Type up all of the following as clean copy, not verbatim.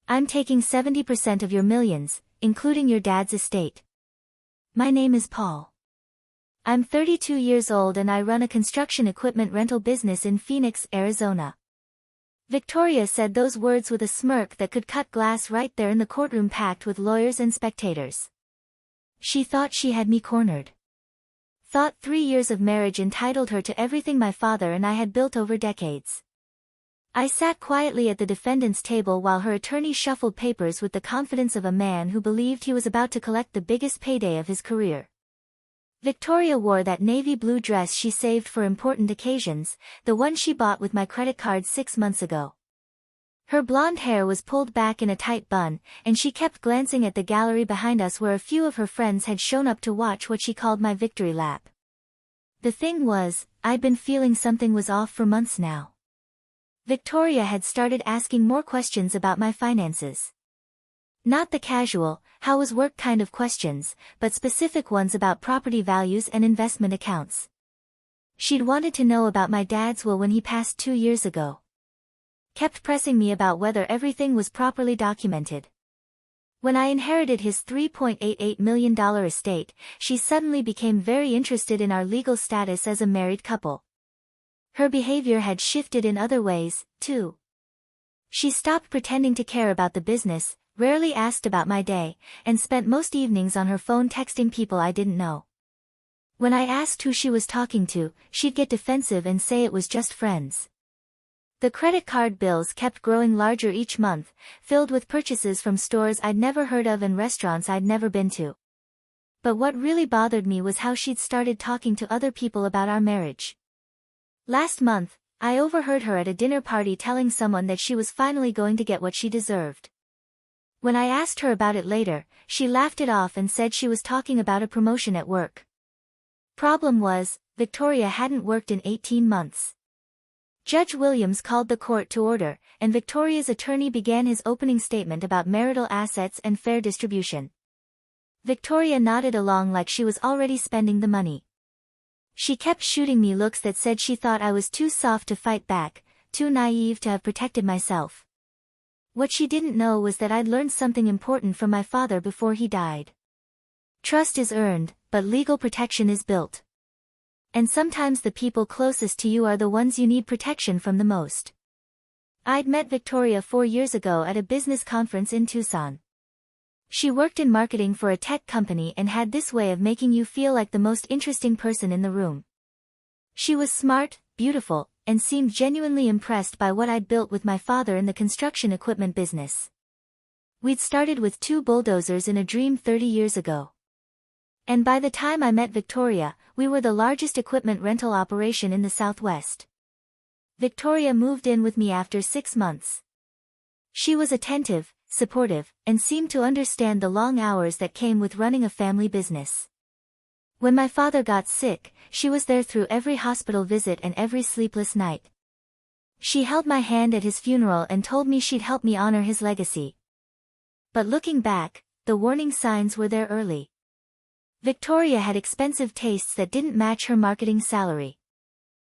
I'm taking 70% of your millions, including your dad's estate. My name is Paul. I'm 32 years old and I run a construction equipment rental business in Phoenix, Arizona. Victoria said those words with a smirk that could cut glass right there in the courtroom packed with lawyers and spectators. She thought she had me cornered. Thought 3 years of marriage entitled her to everything my father and I had built over decades. I sat quietly at the defendant's table while her attorney shuffled papers with the confidence of a man who believed he was about to collect the biggest payday of his career. Victoria wore that navy blue dress she saved for important occasions, the one she bought with my credit card 6 months ago. Her blonde hair was pulled back in a tight bun, and she kept glancing at the gallery behind us where a few of her friends had shown up to watch what she called my victory lap. The thing was, I'd been feeling something was off for months now. Victoria had started asking more questions about my finances. Not the casual, how was work kind of questions, but specific ones about property values and investment accounts. She'd wanted to know about my dad's will when he passed 2 years ago. Kept pressing me about whether everything was properly documented. When I inherited his $3.88 million estate, she suddenly became very interested in our legal status as a married couple. Her behavior had shifted in other ways, too. She stopped pretending to care about the business, rarely asked about my day, and spent most evenings on her phone texting people I didn't know. When I asked who she was talking to, she'd get defensive and say it was just friends. The credit card bills kept growing larger each month, filled with purchases from stores I'd never heard of and restaurants I'd never been to. But what really bothered me was how she'd started talking to other people about our marriage. Last month, I overheard her at a dinner party telling someone that she was finally going to get what she deserved. When I asked her about it later, she laughed it off and said she was talking about a promotion at work. Problem was, Victoria hadn't worked in 18 months. Judge Williams called the court to order, and Victoria's attorney began his opening statement about marital assets and fair distribution. Victoria nodded along like she was already spending the money. She kept shooting me looks that said she thought I was too soft to fight back, too naive to have protected myself. What she didn't know was that I'd learned something important from my father before he died. Trust is earned, but legal protection is built. And sometimes the people closest to you are the ones you need protection from the most. I'd met Victoria 4 years ago at a business conference in Tucson. She worked in marketing for a tech company and had this way of making you feel like the most interesting person in the room. She was smart, beautiful, and seemed genuinely impressed by what I'd built with my father in the construction equipment business. We'd started with 2 bulldozers in a dream 30 years ago. And by the time I met Victoria, we were the largest equipment rental operation in the Southwest. Victoria moved in with me after 6 months. She was attentive, supportive, and seemed to understand the long hours that came with running a family business. When my father got sick, she was there through every hospital visit and every sleepless night. She held my hand at his funeral and told me she'd help me honor his legacy. But looking back, the warning signs were there early. Victoria had expensive tastes that didn't match her marketing salary.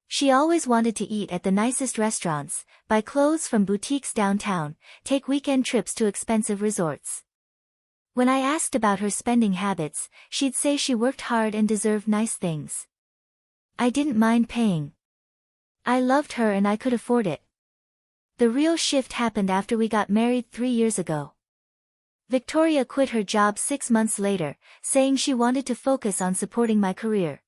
She always wanted to eat at the nicest restaurants, buy clothes from boutiques downtown, take weekend trips to expensive resorts. When I asked about her spending habits, she'd say she worked hard and deserved nice things. I didn't mind paying. I loved her and I could afford it. The real shift happened after we got married 3 years ago. Victoria quit her job 6 months later, saying she wanted to focus on supporting my career.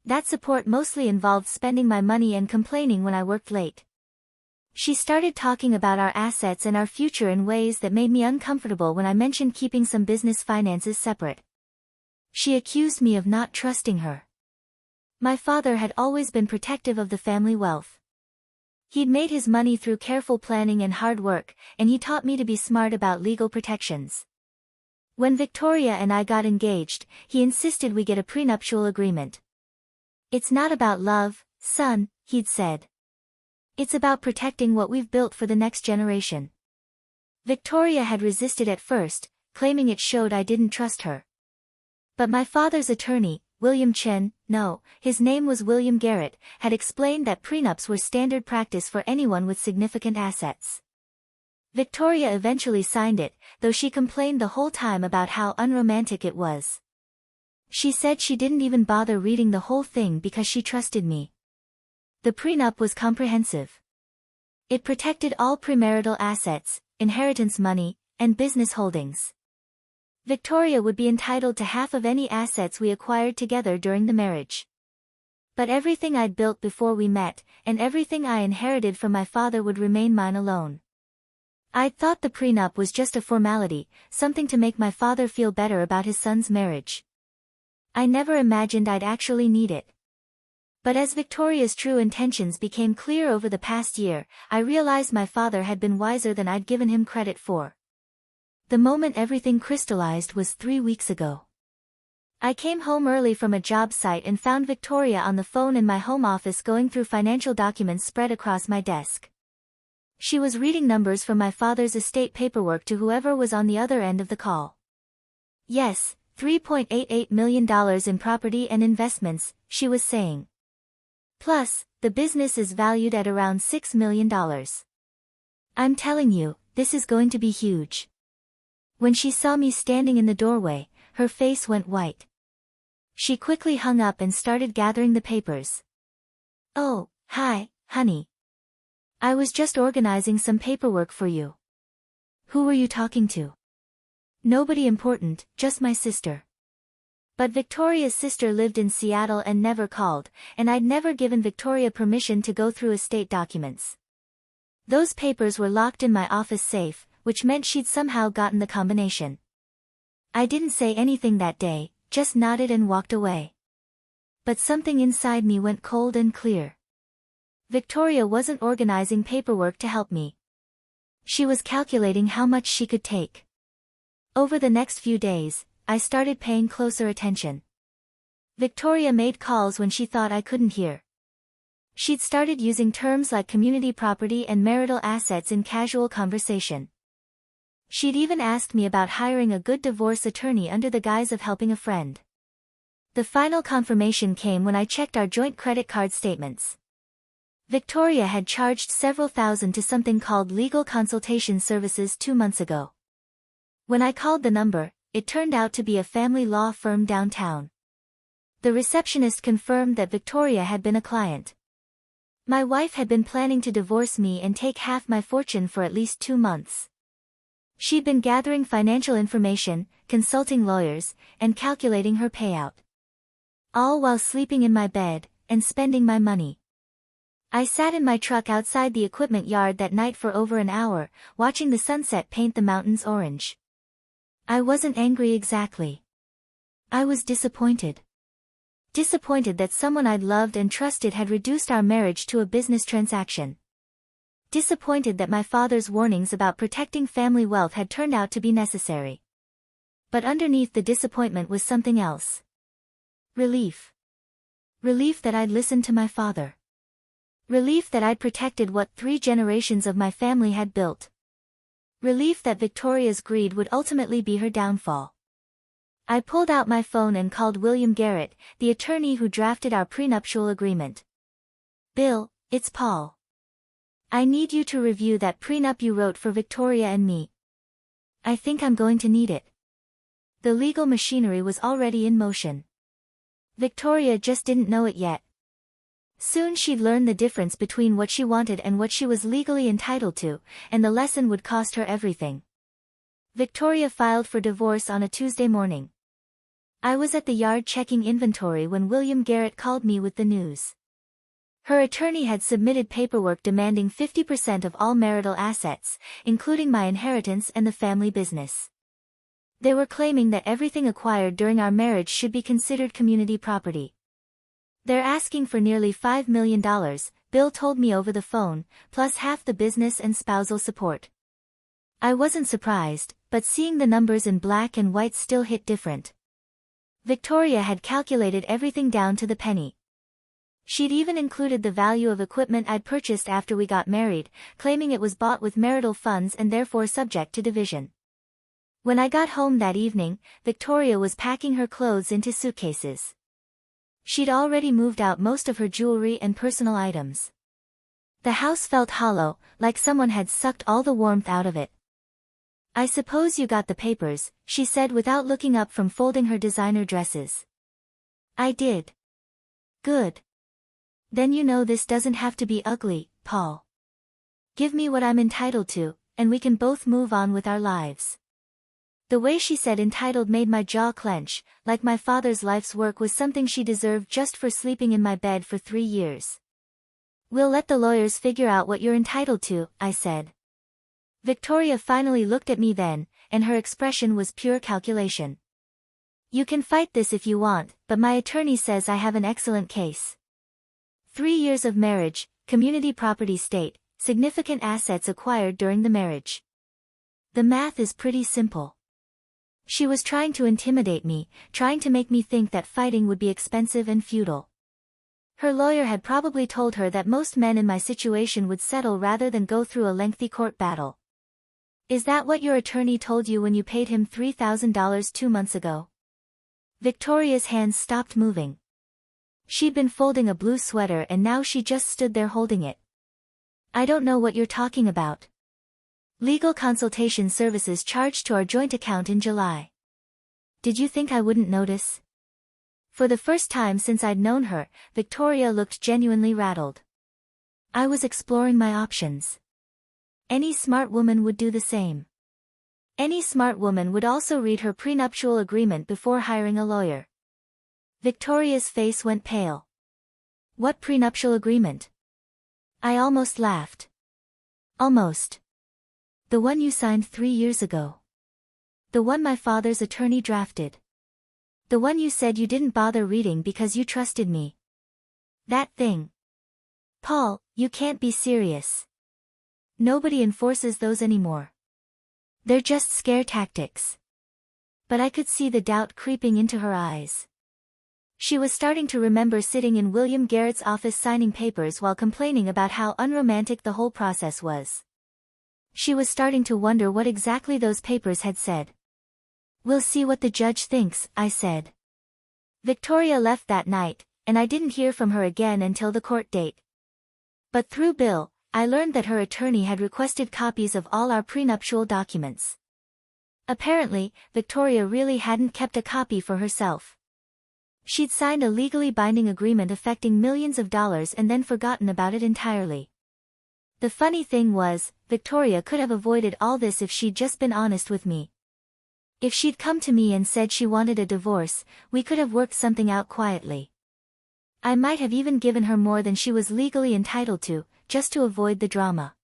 That support mostly involved spending my money and complaining when I worked late. She started talking about our assets and our future in ways that made me uncomfortable when I mentioned keeping some business finances separate. She accused me of not trusting her. My father had always been protective of the family wealth. He'd made his money through careful planning and hard work, and he taught me to be smart about legal protections. When Victoria and I got engaged, he insisted we get a prenuptial agreement. It's not about love, son, he'd said. It's about protecting what we've built for the next generation. Victoria had resisted at first, claiming it showed I didn't trust her. But my father's attorney, William Chen, no, his name was William Garrett, had explained that prenups were standard practice for anyone with significant assets. Victoria eventually signed it, though she complained the whole time about how unromantic it was. She said she didn't even bother reading the whole thing because she trusted me. The prenup was comprehensive. It protected all premarital assets, inheritance money, and business holdings. Victoria would be entitled to half of any assets we acquired together during the marriage. But everything I'd built before we met, and everything I inherited from my father would remain mine alone. I'd thought the prenup was just a formality, something to make my father feel better about his son's marriage. I never imagined I'd actually need it. But as Victoria's true intentions became clear over the past year, I realized my father had been wiser than I'd given him credit for. The moment everything crystallized was 3 weeks ago. I came home early from a job site and found Victoria on the phone in my home office going through financial documents spread across my desk. She was reading numbers from my father's estate paperwork to whoever was on the other end of the call. Yes, $3.88 million in property and investments, she was saying. Plus, the business is valued at around $6 million. I'm telling you, this is going to be huge. When she saw me standing in the doorway, her face went white. She quickly hung up and started gathering the papers. Oh, hi, honey. I was just organizing some paperwork for you. Who were you talking to? Nobody important, just my sister. But Victoria's sister lived in Seattle and never called, and I'd never given Victoria permission to go through estate documents. Those papers were locked in my office safe, which meant she'd somehow gotten the combination. I didn't say anything that day, just nodded and walked away. But something inside me went cold and clear. Victoria wasn't organizing paperwork to help me. She was calculating how much she could take. Over the next few days, I started paying closer attention. Victoria made calls when she thought I couldn't hear. She'd started using terms like community property and marital assets in casual conversation. She'd even asked me about hiring a good divorce attorney under the guise of helping a friend. The final confirmation came when I checked our joint credit card statements. Victoria had charged several thousand to something called legal consultation services 2 months ago. When I called the number, it turned out to be a family law firm downtown. The receptionist confirmed that Victoria had been a client. My wife had been planning to divorce me and take half my fortune for at least 2 months. She'd been gathering financial information, consulting lawyers, and calculating her payout. All while sleeping in my bed, and spending my money. I sat in my truck outside the equipment yard that night for over an hour, watching the sunset paint the mountains orange. I wasn't angry exactly. I was disappointed. Disappointed that someone I'd loved and trusted had reduced our marriage to a business transaction. Disappointed that my father's warnings about protecting family wealth had turned out to be necessary. But underneath the disappointment was something else. Relief. Relief that I'd listened to my father. Relief that I'd protected what 3 generations of my family had built. Relief that Victoria's greed would ultimately be her downfall. I pulled out my phone and called William Garrett, the attorney who drafted our prenuptial agreement. Bill, it's Paul. I need you to review that prenup you wrote for Victoria and me. I think I'm going to need it. The legal machinery was already in motion. Victoria just didn't know it yet. Soon she'd learn the difference between what she wanted and what she was legally entitled to, and the lesson would cost her everything. Victoria filed for divorce on a Tuesday morning. I was at the yard checking inventory when William Garrett called me with the news. Her attorney had submitted paperwork demanding 50% of all marital assets, including my inheritance and the family business. They were claiming that everything acquired during our marriage should be considered community property. They're asking for nearly $5 million, Bill told me over the phone, plus half the business and spousal support. I wasn't surprised, but seeing the numbers in black and white still hit different. Victoria had calculated everything down to the penny. She'd even included the value of equipment I'd purchased after we got married, claiming it was bought with marital funds and therefore subject to division. When I got home that evening, Victoria was packing her clothes into suitcases. She'd already moved out most of her jewelry and personal items. The house felt hollow, like someone had sucked all the warmth out of it. "I suppose you got the papers," she said without looking up from folding her designer dresses. "I did." "Good. Then you know this doesn't have to be ugly, Paul. Give me what I'm entitled to, and we can both move on with our lives." The way she said entitled made my jaw clench, like my father's life's work was something she deserved just for sleeping in my bed for 3 years. "We'll let the lawyers figure out what you're entitled to," I said. Victoria finally looked at me then, and her expression was pure calculation. "You can fight this if you want, but my attorney says I have an excellent case. 3 years of marriage, community property state, significant assets acquired during the marriage. The math is pretty simple." She was trying to intimidate me, trying to make me think that fighting would be expensive and futile. Her lawyer had probably told her that most men in my situation would settle rather than go through a lengthy court battle. "Is that what your attorney told you when you paid him $3,000 2 months ago?" Victoria's hands stopped moving. She'd been folding a blue sweater and now she just stood there holding it. "I don't know what you're talking about. Legal consultation services charged to our joint account in July. Did you think I wouldn't notice?" For the first time since I'd known her, Victoria looked genuinely rattled. I was exploring my options. Any smart woman would do the same. Any smart woman would also read her prenuptial agreement before hiring a lawyer. Victoria's face went pale. "What prenuptial agreement?" I almost laughed. "Almost. The one you signed 3 years ago. The one my father's attorney drafted. The one you said you didn't bother reading because you trusted me. That thing." "Paul, you can't be serious. Nobody enforces those anymore. They're just scare tactics." But I could see the doubt creeping into her eyes. She was starting to remember sitting in William Garrett's office signing papers while complaining about how unromantic the whole process was. She was starting to wonder what exactly those papers had said. "We'll see what the judge thinks," I said. Victoria left that night, and I didn't hear from her again until the court date. But through Bill, I learned that her attorney had requested copies of all our prenuptial documents. Apparently, Victoria really hadn't kept a copy for herself. She'd signed a legally binding agreement affecting millions of dollars and then forgotten about it entirely. The funny thing was, Victoria could have avoided all this if she'd just been honest with me. If she'd come to me and said she wanted a divorce, we could have worked something out quietly. I might have even given her more than she was legally entitled to, just to avoid the drama.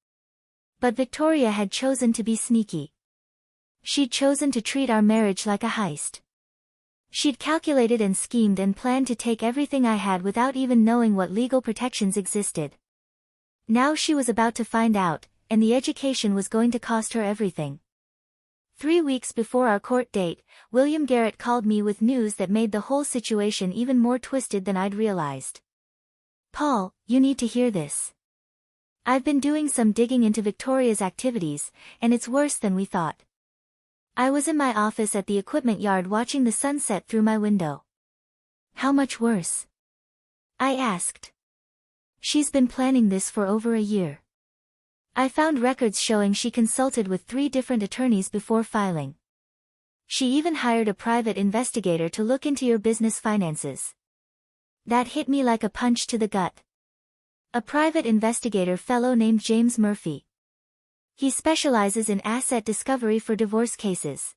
But Victoria had chosen to be sneaky. She'd chosen to treat our marriage like a heist. She'd calculated and schemed and planned to take everything I had without even knowing what legal protections existed. Now she was about to find out, and the education was going to cost her everything. 3 weeks before our court date, William Garrett called me with news that made the whole situation even more twisted than I'd realized. "Paul, you need to hear this. I've been doing some digging into Victoria's activities, and it's worse than we thought." I was in my office at the equipment yard watching the sunset through my window. "How much worse?" I asked. "She's been planning this for over a year. I found records showing she consulted with 3 different attorneys before filing. She even hired a private investigator to look into your business finances." That hit me like a punch to the gut. A private investigator fellow named James Murphy. He specializes in asset discovery for divorce cases.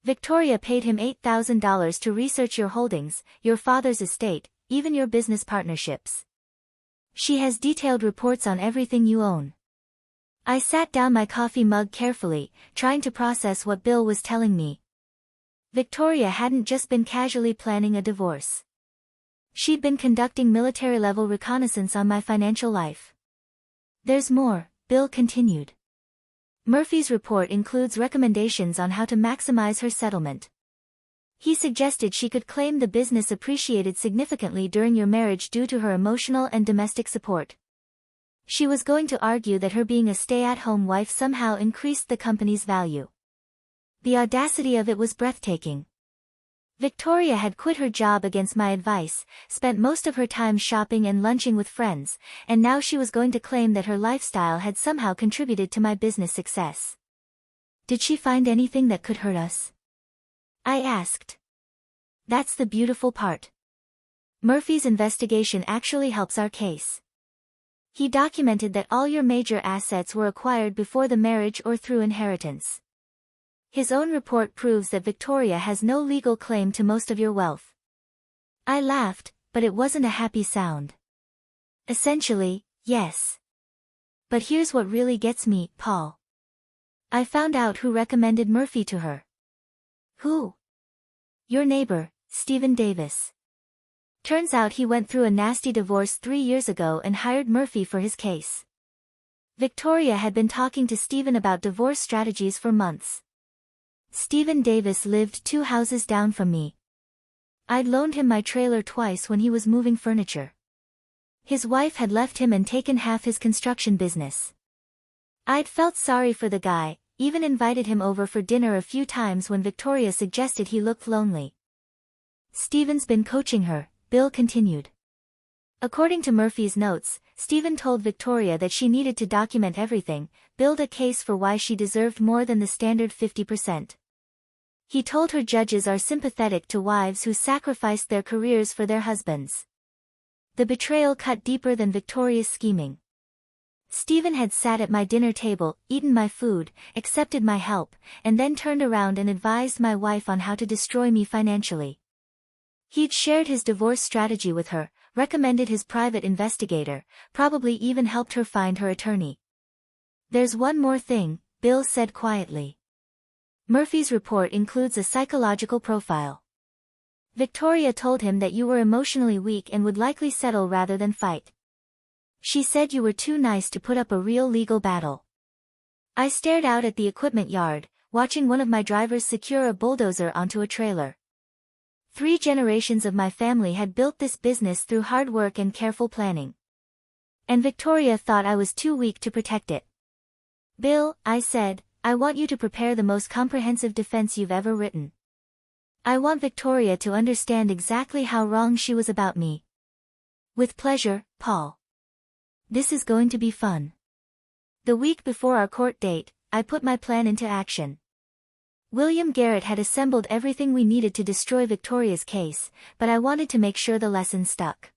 Victoria paid him $8,000 to research your holdings, your father's estate, even your business partnerships. She has detailed reports on everything you own. I sat down my coffee mug carefully, trying to process what Bill was telling me. Victoria hadn't just been casually planning a divorce. She'd been conducting military-level reconnaissance on my financial life. "There's more," Bill continued. "Murphy's report includes recommendations on how to maximize her settlement. He suggested she could claim the business appreciated significantly during your marriage due to her emotional and domestic support. She was going to argue that her being a stay-at-home wife somehow increased the company's value. The audacity of it was breathtaking. Victoria had quit her job against my advice, spent most of her time shopping and lunching with friends, and now she was going to claim that her lifestyle had somehow contributed to my business success. Did she find anything that could hurt us? I asked. That's the beautiful part. Murphy's investigation actually helps our case. He documented that all your major assets were acquired before the marriage or through inheritance. His own report proves that Victoria has no legal claim to most of your wealth. I laughed, but it wasn't a happy sound. Essentially, yes. But here's what really gets me, Paul. I found out who recommended Murphy to her. Who? Your neighbor, Stephen Davis. Turns out he went through a nasty divorce 3 years ago and hired Murphy for his case. Victoria had been talking to Stephen about divorce strategies for months. Stephen Davis lived 2 houses down from me. I'd loaned him my trailer twice when he was moving furniture. His wife had left him and taken half his construction business. I'd felt sorry for the guy, even invited him over for dinner a few times when Victoria suggested he looked lonely. Stephen's been coaching her, Bill continued. According to Murphy's notes, Stephen told Victoria that she needed to document everything, build a case for why she deserved more than the standard 50%. He told her judges are sympathetic to wives who sacrificed their careers for their husbands. The betrayal cut deeper than Victoria's scheming. Stephen had sat at my dinner table, eaten my food, accepted my help, and then turned around and advised my wife on how to destroy me financially. He'd shared his divorce strategy with her, recommended his private investigator, probably even helped her find her attorney. There's one more thing, Bill said quietly. Murphy's report includes a psychological profile. Victoria told him that you were emotionally weak and would likely settle rather than fight. She said you were too nice to put up a real legal battle. I stared out at the equipment yard, watching one of my drivers secure a bulldozer onto a trailer. 3 generations of my family had built this business through hard work and careful planning. And Victoria thought I was too weak to protect it. Bill, I said, I want you to prepare the most comprehensive defense you've ever written. I want Victoria to understand exactly how wrong she was about me. With pleasure, Paul. This is going to be fun. The week before our court date, I put my plan into action. William Garrett had assembled everything we needed to destroy Victoria's case, but I wanted to make sure the lesson stuck.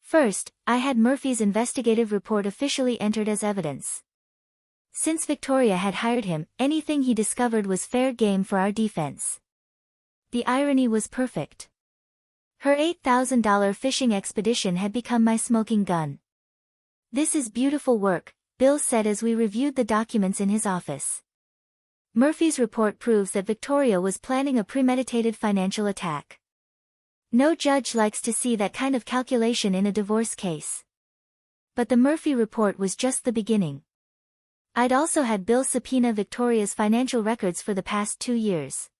First, I had Murphy's investigative report officially entered as evidence. Since Victoria had hired him, anything he discovered was fair game for our defense. The irony was perfect. Her $8,000 fishing expedition had become my smoking gun. This is beautiful work, Bill said as we reviewed the documents in his office. Murphy's report proves that Victoria was planning a premeditated financial attack. No judge likes to see that kind of calculation in a divorce case. But the Murphy report was just the beginning. I'd also had Bill subpoena Victoria's financial records for the past 2 years.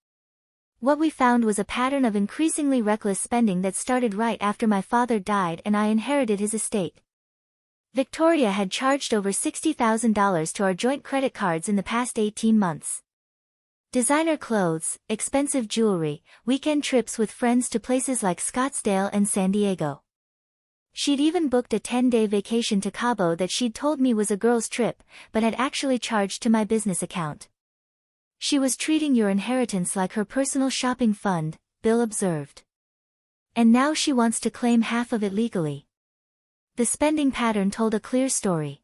What we found was a pattern of increasingly reckless spending that started right after my father died and I inherited his estate. Victoria had charged over $60,000 to our joint credit cards in the past 18 months. Designer clothes, expensive jewelry, weekend trips with friends to places like Scottsdale and San Diego. She'd even booked a 10-day vacation to Cabo that she'd told me was a girl's trip, but had actually charged to my business account. She was treating your inheritance like her personal shopping fund, Bill observed. And now she wants to claim half of it legally. The spending pattern told a clear story.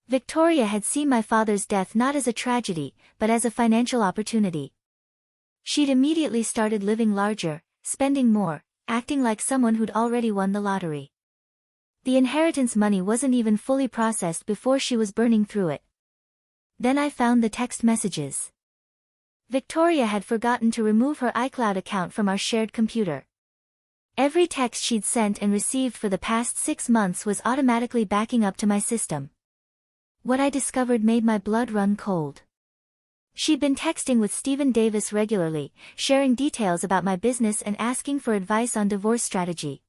Victoria had seen my father's death not as a tragedy, but as a financial opportunity. She'd immediately started living larger, spending more, acting like someone who'd already won the lottery. The inheritance money wasn't even fully processed before she was burning through it. Then I found the text messages. Victoria had forgotten to remove her iCloud account from our shared computer. Every text she'd sent and received for the past 6 months was automatically backing up to my system. What I discovered made my blood run cold. She'd been texting with Stephen Davis regularly, sharing details about my business and asking for advice on divorce strategy.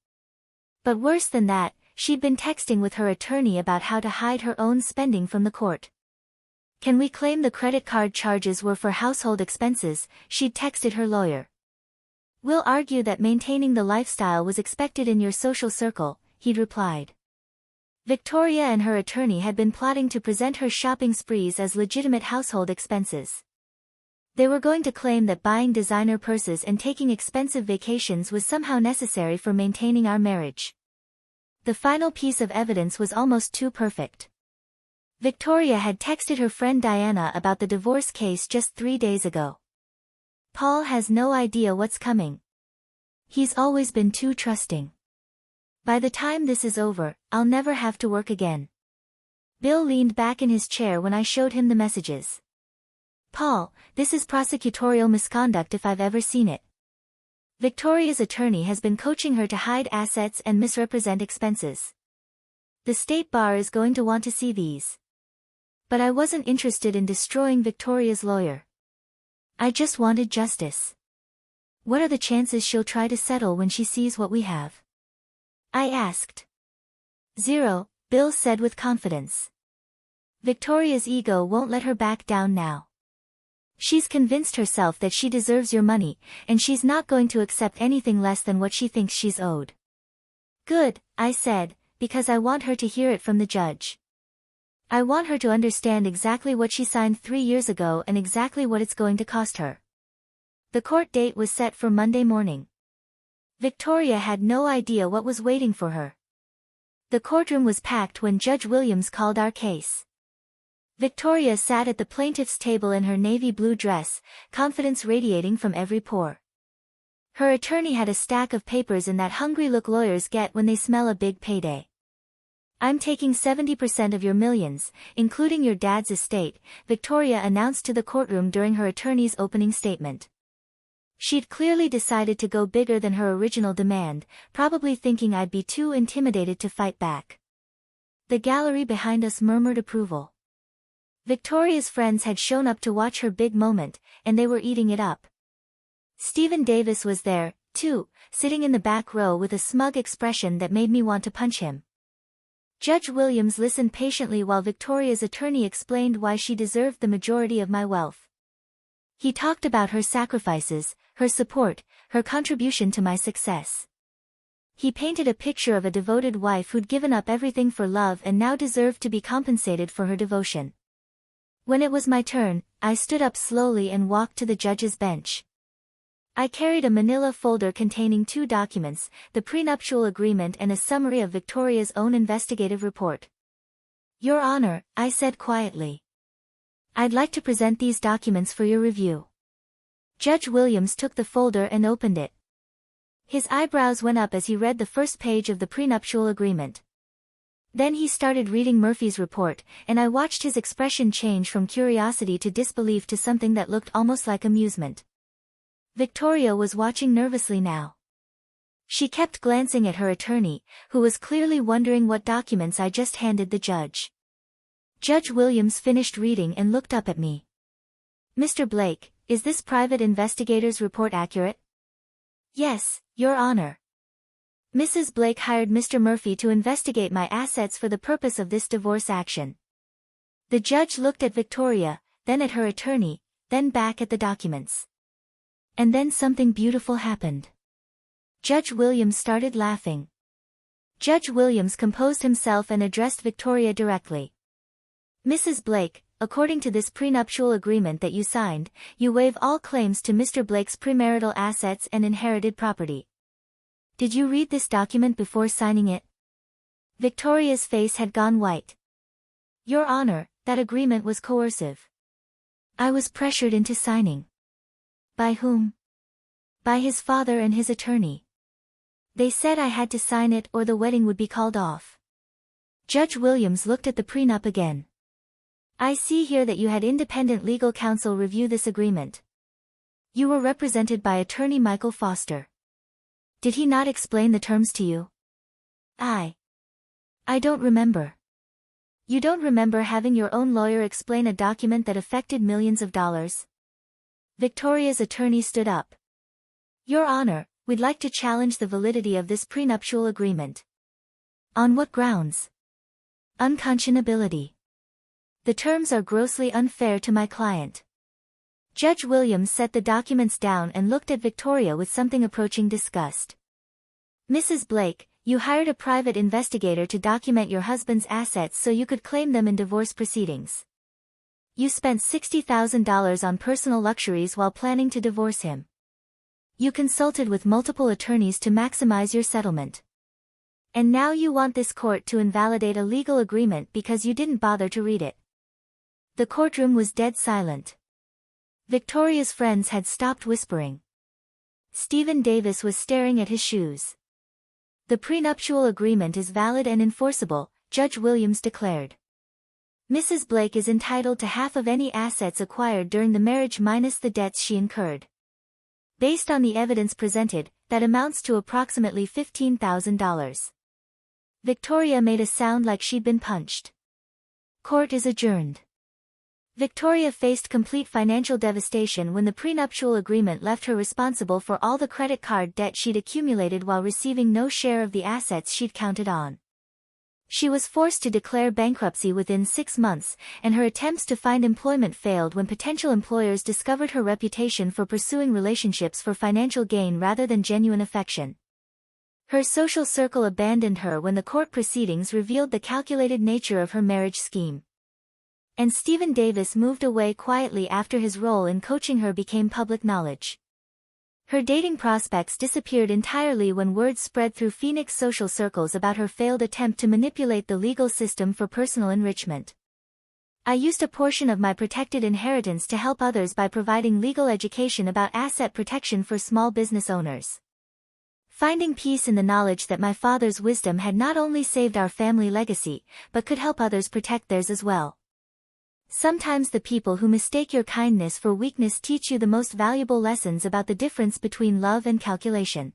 But worse than that, she'd been texting with her attorney about how to hide her own spending from the court. Can we claim the credit card charges were for household expenses? She'd texted her lawyer. We'll argue that maintaining the lifestyle was expected in your social circle, he'd replied. Victoria and her attorney had been plotting to present her shopping sprees as legitimate household expenses. They were going to claim that buying designer purses and taking expensive vacations was somehow necessary for maintaining our marriage. The final piece of evidence was almost too perfect. Victoria had texted her friend Diana about the divorce case just 3 days ago. Paul has no idea what's coming. He's always been too trusting. By the time this is over, I'll never have to work again. Bill leaned back in his chair when I showed him the messages. Paul, this is prosecutorial misconduct if I've ever seen it. Victoria's attorney has been coaching her to hide assets and misrepresent expenses. The state bar is going to want to see these. But I wasn't interested in destroying Victoria's lawyer. I just wanted justice. What are the chances she'll try to settle when she sees what we have? I asked. 0, Bill said with confidence. Victoria's ego won't let her back down now. She's convinced herself that she deserves your money, and she's not going to accept anything less than what she thinks she's owed. Good, I said, because I want her to hear it from the judge. I want her to understand exactly what she signed 3 years ago and exactly what it's going to cost her. The court date was set for Monday morning. Victoria had no idea what was waiting for her. The courtroom was packed when Judge Williams called our case. Victoria sat at the plaintiff's table in her navy blue dress, confidence radiating from every pore. Her attorney had a stack of papers in that hungry look lawyers get when they smell a big payday. I'm taking 70% of your millions, including your dad's estate, Victoria announced to the courtroom during her attorney's opening statement. She'd clearly decided to go bigger than her original demand, probably thinking I'd be too intimidated to fight back. The gallery behind us murmured approval. Victoria's friends had shown up to watch her big moment, and they were eating it up. Stephen Davis was there, too, sitting in the back row with a smug expression that made me want to punch him. Judge Williams listened patiently while Victoria's attorney explained why she deserved the majority of my wealth. He talked about her sacrifices, her support, her contribution to my success. He painted a picture of a devoted wife who'd given up everything for love and now deserved to be compensated for her devotion. When it was my turn, I stood up slowly and walked to the judge's bench. I carried a manila folder containing 2 documents, the prenuptial agreement and a summary of Victoria's own investigative report. Your Honor, I said quietly. I'd like to present these documents for your review. Judge Williams took the folder and opened it. His eyebrows went up as he read the first page of the prenuptial agreement. Then he started reading Murphy's report, and I watched his expression change from curiosity to disbelief to something that looked almost like amusement. Victoria was watching nervously now. She kept glancing at her attorney, who was clearly wondering what documents I just handed the judge. Judge Williams finished reading and looked up at me. Mr. Blake, is this private investigator's report accurate? Yes, Your Honor. Mrs. Blake hired Mr. Murphy to investigate my assets for the purpose of this divorce action. The judge looked at Victoria, then at her attorney, then back at the documents. And then something beautiful happened. Judge Williams started laughing. Judge Williams composed himself and addressed Victoria directly. Mrs. Blake, according to this prenuptial agreement that you signed, you waive all claims to Mr. Blake's premarital assets and inherited property. Did you read this document before signing it? Victoria's face had gone white. Your Honor, that agreement was coercive. I was pressured into signing. By whom? By his father and his attorney. They said I had to sign it or the wedding would be called off. Judge Williams looked at the prenup again. I see here that you had independent legal counsel review this agreement. You were represented by attorney Michael Foster. Did he not explain the terms to you? I don't remember. You don't remember having your own lawyer explain a document that affected millions of dollars? Victoria's attorney stood up. Your Honor, we'd like to challenge the validity of this prenuptial agreement. On what grounds? Unconscionability. The terms are grossly unfair to my client. Judge Williams set the documents down and looked at Victoria with something approaching disgust. "Mrs. Blake, you hired a private investigator to document your husband's assets so you could claim them in divorce proceedings. You spent $60,000 on personal luxuries while planning to divorce him. You consulted with multiple attorneys to maximize your settlement. And now you want this court to invalidate a legal agreement because you didn't bother to read it." The courtroom was dead silent. Victoria's friends had stopped whispering. Stephen Davis was staring at his shoes. "The prenuptial agreement is valid and enforceable," Judge Williams declared. "Mrs. Blake is entitled to half of any assets acquired during the marriage minus the debts she incurred. Based on the evidence presented, that amounts to approximately $15,000. Victoria made a sound like she'd been punched. Court is adjourned. Victoria faced complete financial devastation when the prenuptial agreement left her responsible for all the credit card debt she'd accumulated while receiving no share of the assets she'd counted on. She was forced to declare bankruptcy within 6 months, and her attempts to find employment failed when potential employers discovered her reputation for pursuing relationships for financial gain rather than genuine affection. Her social circle abandoned her when the court proceedings revealed the calculated nature of her marriage scheme. And Stephen Davis moved away quietly after his role in coaching her became public knowledge. Her dating prospects disappeared entirely when word spread through Phoenix social circles about her failed attempt to manipulate the legal system for personal enrichment. "I used a portion of my protected inheritance to help others by providing legal education about asset protection for small business owners. Finding peace in the knowledge that my father's wisdom had not only saved our family legacy, but could help others protect theirs as well. Sometimes the people who mistake your kindness for weakness teach you the most valuable lessons about the difference between love and calculation."